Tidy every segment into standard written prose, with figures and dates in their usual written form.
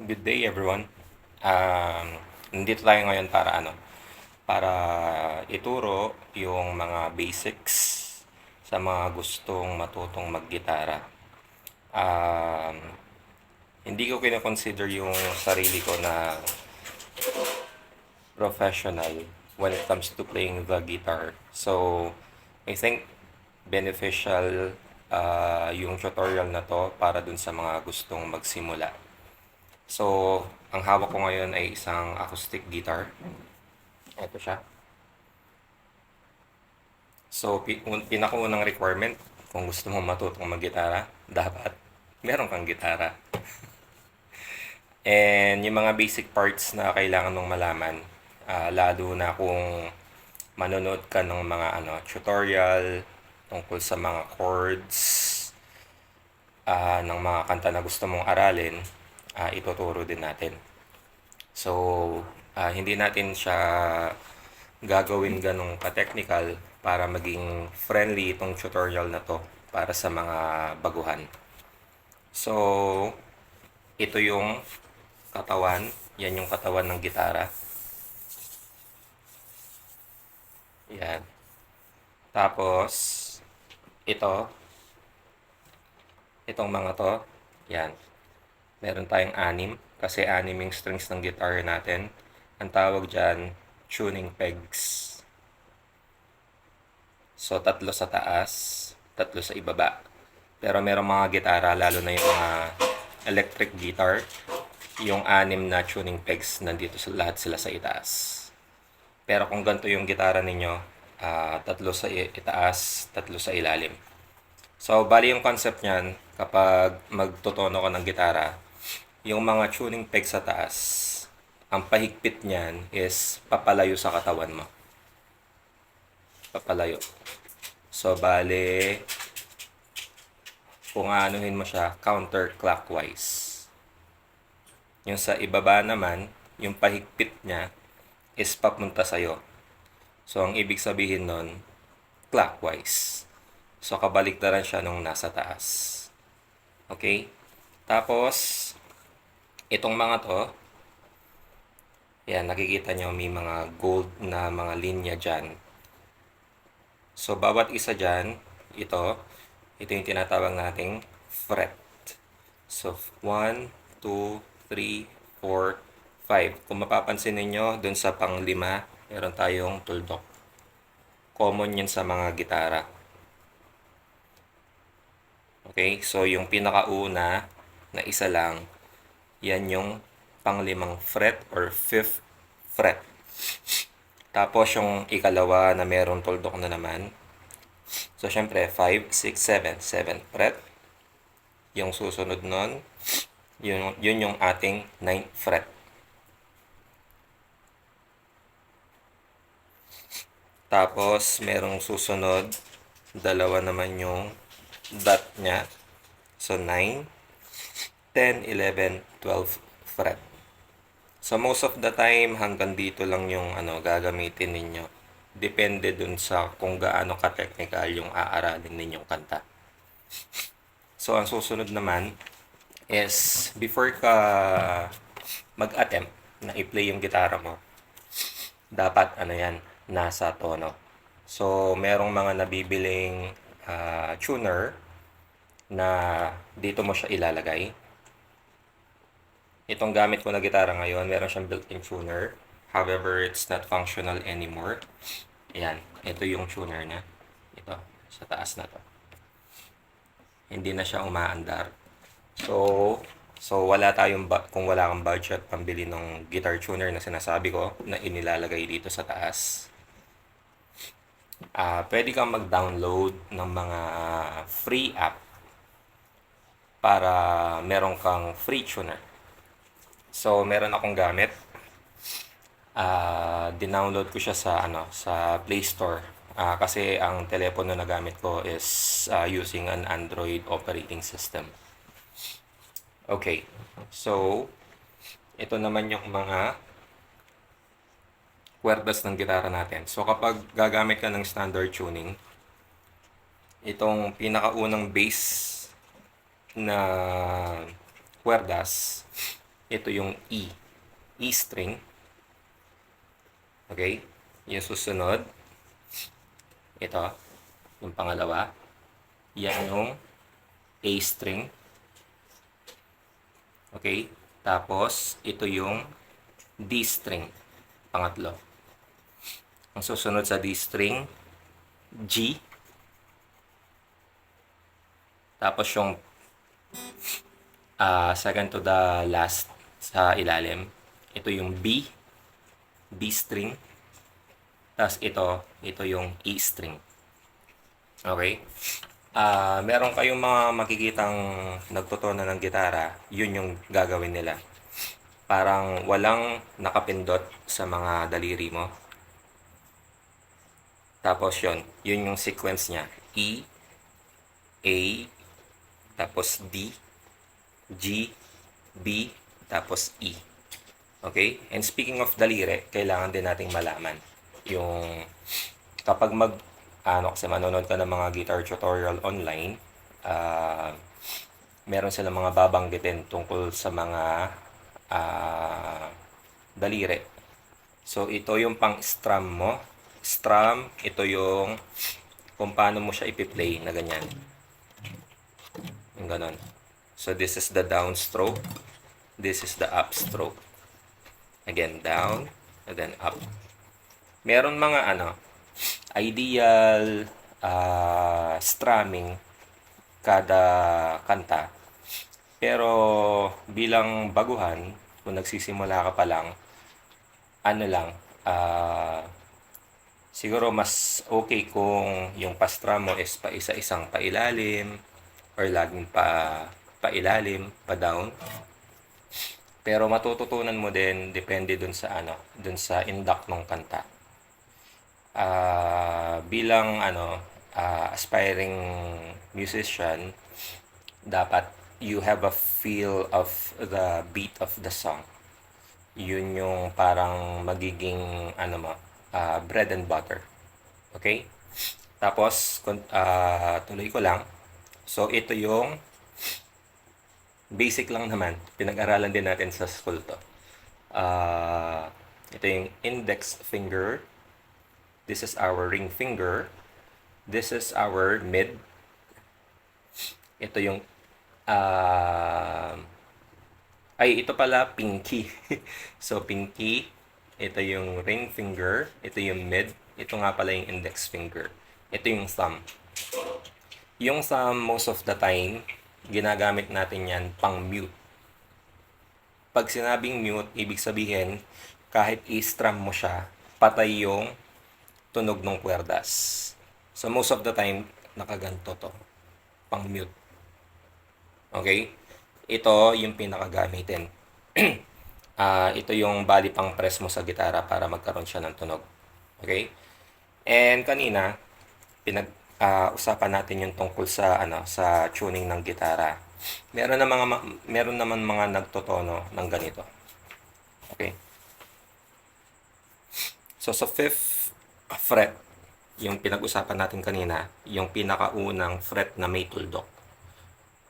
Good day everyone. Nandito tayo ngayon para ituro yung mga basics sa mga gustong matutong maggitara. Um, Hindi ko kino-consider yung sarili ko na professional when it comes to playing the guitar. So, I think beneficial yung tutorial na to para dun sa mga gustong magsimula. So, ang hawak ko ngayon ay isang acoustic guitar. Ito siya. So, pinakaunang requirement, kung gusto mo matutong mag-gitara, dapat meron kang gitara. And yung mga basic parts na kailangan mong malaman, lalo na kung manonood ka ng mga tutorial tungkol sa mga chords, ng mga kanta na gusto mong aralin, ituturo din natin. So, hindi natin siya gagawin ganong ka-technical para maging friendly itong tutorial na to para sa mga baguhan. So, ito yung katawan. Yan yung katawan ng gitara. Yan. Tapos, ito. Itong mga to. Yan. Meron tayong anim. Kasi anim yung strings ng guitar natin. Ang tawag dyan, tuning pegs. So, tatlo sa taas, tatlo sa ibaba. Pero merong mga gitara, lalo na yung mga electric guitar, yung anim na tuning pegs, nandito lahat sila sa itaas. Pero kung ganito yung gitara ninyo, tatlo sa itaas, tatlo sa ilalim. So, bali yung concept niyan, kapag magtotono ka ng gitara, yung mga tuning pegs sa taas, ang pahigpit niyan is papalayo sa katawan mo. Papalayo. So, bale, kung aanuhin mo siya, counterclockwise. Yung sa ibaba naman, yung pahigpit niya is papunta sa'yo. So, ang ibig sabihin nun, clockwise. So, kabaliktaran siya nung nasa taas. Okay? Tapos, itong mga to, yan, nakikita nyo may mga gold na mga linya dyan. So, bawat isa dyan, ito yung tinatawag nating fret. So, 1, 2, 3, 4, 5. Kung mapapansin ninyo, dun sa pang-5, meron tayong tuldok. Common yun sa mga gitara. Okay? So, yung pinakauna na isa lang, yan yung pang-5 fret or 5th fret. Tapos, yung ikalawa na meron tuldok na naman, so, syempre, 5, 6, 7. 7th fret. Yung susunod nun, yun yung ating 9th fret. Tapos, merong susunod, dalawa naman yung dot niya. So, 9, 10, 11, 12 fret. So, most of the time, hanggang dito lang yung gagamitin ninyo. Depende dun sa kung gaano ka-technical yung aaralin ninyong kanta. So, ang susunod naman is before ka mag-attempt na i-play yung gitara mo, dapat nasa tono. So, merong mga nabibiling tuner na dito mo siya ilalagay. Itong gamit ko na gitara ngayon, meron siyang built-in tuner. However, it's not functional anymore. Ayan, ito yung tuner niya. Ito, sa taas na to. Hindi na siya umaandar. So wala tayong kung wala kang budget pambili ng guitar tuner na sinasabi ko na inilalagay dito sa taas. Pwede kang mag-download ng mga free app para meron kang free tuner. So meron akong gamit. Dinownload ko siya sa Play Store. Kasi ang telepono na gamit ko is using an Android operating system. Okay. So, ito naman yung mga kwerdas ng gitara natin. So, kapag gagamit ka ng standard tuning, itong pinakaunang bass na kwerdas, ito yung E. E string. Okay? Yung susunod, ito, yung pangalawa. Yan yung A string. Okay? Tapos, ito yung D string. Pangatlo. Ang susunod sa D string, G. Tapos yung second to the last sa ilalim, ito yung B. B string. Tapos ito yung E string. Okay? Meron kayong mga makikitang nagtutunan ng gitara, yun yung gagawin nila. Parang walang nakapindot sa mga daliri mo. Tapos yun yung sequence niya. E, A, tapos D, G, B, tapos E. Okay? And speaking of daliri, kailangan din nating malaman yung kapag kasi manonood ka ng mga guitar tutorial online, meron silang mga babanggitin tungkol sa mga daliri. So, ito yung pang-strum mo. Strum, ito yung kung paano mo siya ipi-play na ganyan. Yung ganon. So, this is the down stroke. This is the up stroke. Again, down, and then up. Meron mga ideal strumming kada kanta. Pero bilang baguhan, kung nagsisimula ka pa lang, siguro mas okay kung yung pa-strum mo is pa isa-isang pailalim or laging pailalim, pa down. Pero matututunan mo din depende dun sa induct ng kanta. Bilang aspiring musician, dapat you have a feel of the beat of the song. Yun yung parang magiging bread and butter. Okay? Tapos tuloy ko lang. So ito yung basic lang naman. Pinag-aralan din natin sa school to. Ito yung index finger. This is our ring finger. This is our mid. Ito yung ito pala pinky. So pinky, ito yung ring finger, ito yung mid, ito nga pala yung index finger. Ito yung thumb. Yung thumb most of the time ginagamit natin yan pang mute. Pag sinabing mute, ibig sabihin kahit i-strum mo siya, patay yung tunog ng kwerdas. So most of the time nakaganto to, pang mute. Okay? Ito yung pinakagamitin. Ito yung bali pang press mo sa gitara para magkaroon siya ng tunog. Okay? And kanina usapan natin yung tungkol sa sa tuning ng gitara. Meron naman mga nagtotono ng ganito. Okay? So sa 5th fret, yung pinag-usapan natin kanina, yung pinakaunang fret na may tuldok.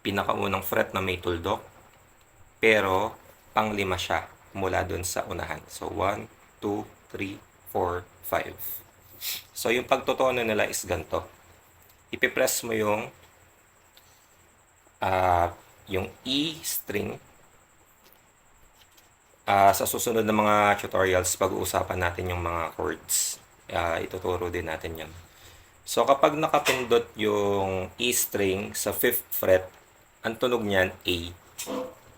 Pinakaunang fret na may tuldok, pero pang-5 siya mula dun sa unahan. So 1, 2, 3, 4, 5. So yung pagtotono nila is ganito. Ipipress mo yung E string. Sa susunod na mga tutorials, pag-uusapan natin yung mga chords. Ituturo din natin yan. So kapag nakapindot yung E string sa 5th fret, ang tunog niyan A.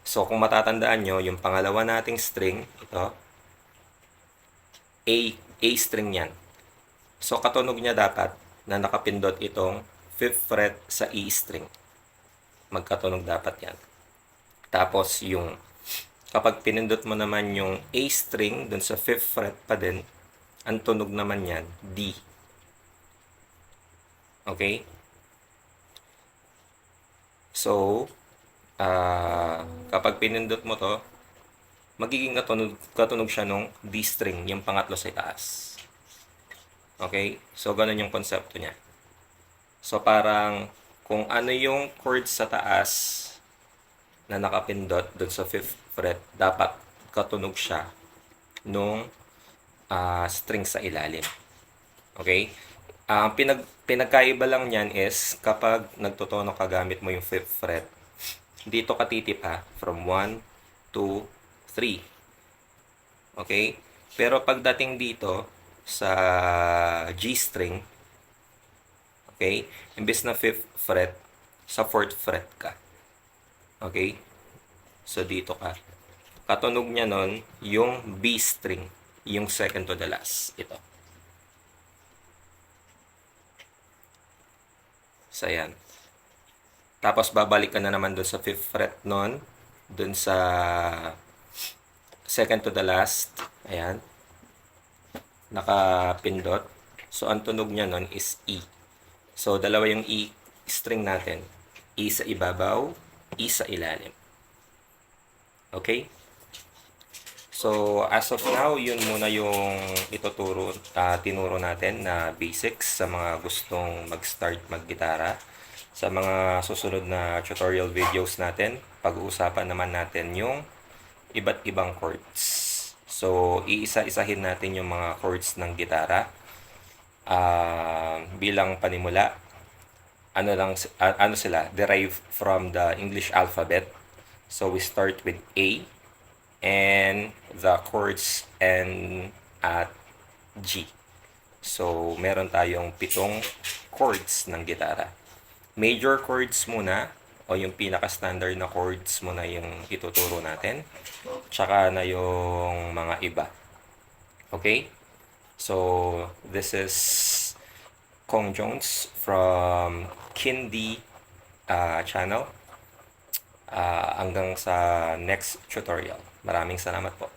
So kung matatandaan nyo, yung pangalawa nating string, ito, A string yan. So katunog niya dapat na nakapindot itong 5th fret sa E string. Magkatunog dapat yan. Tapos yung kapag pinindot mo naman yung A string dun sa 5th fret pa din, ang tunog naman yan D. Okay? So kapag pinindot mo to, magiging katunog siya nung D string, yung pangatlo sa itaas. Okay? So, ganun yung konsepto niya. So, parang kung ano yung chord sa taas na nakapindot doon sa 5th fret, dapat katunog siya nung string sa ilalim. Okay? Ang pinagkaiba lang niyan is kapag nagtotono ka gamit mo yung 5th fret, dito ka titipa from 1, 2, 3. Okay? Pero pagdating dito sa G string, okay, imbes na 5th fret, sa 4th fret ka. Okay? So dito ka. Katunog niya nun yung B string, yung second to the last. Ito. So ayan. Tapos babalik ka na naman dun sa 5th fret nun, dun sa second to the last. Ayan. Nakapindot. So ang tunog niya nun is E. So dalawa yung E string natin. E sa ibabaw, E sa ilalim. Okay? So, as of now, yun muna yung tinuro natin na basics sa mga gustong mag-start mag-gitara. Sa mga susunod na tutorial videos natin, pag-uusapan naman natin yung iba't ibang chords. So, iisa-isahin natin yung mga chords ng gitara. Bilang panimula, ano sila? Derived from the English alphabet. So, we start with A, and the chords N at G. So, meron tayong 7 chords ng gitara. Major chords muna, o yung pinaka-standard na chords muna yung ituturo natin. Tsaka na yung mga iba. Okay? So, this is Kong Jones from Kindi channel. Hanggang sa next tutorial. Maraming salamat po.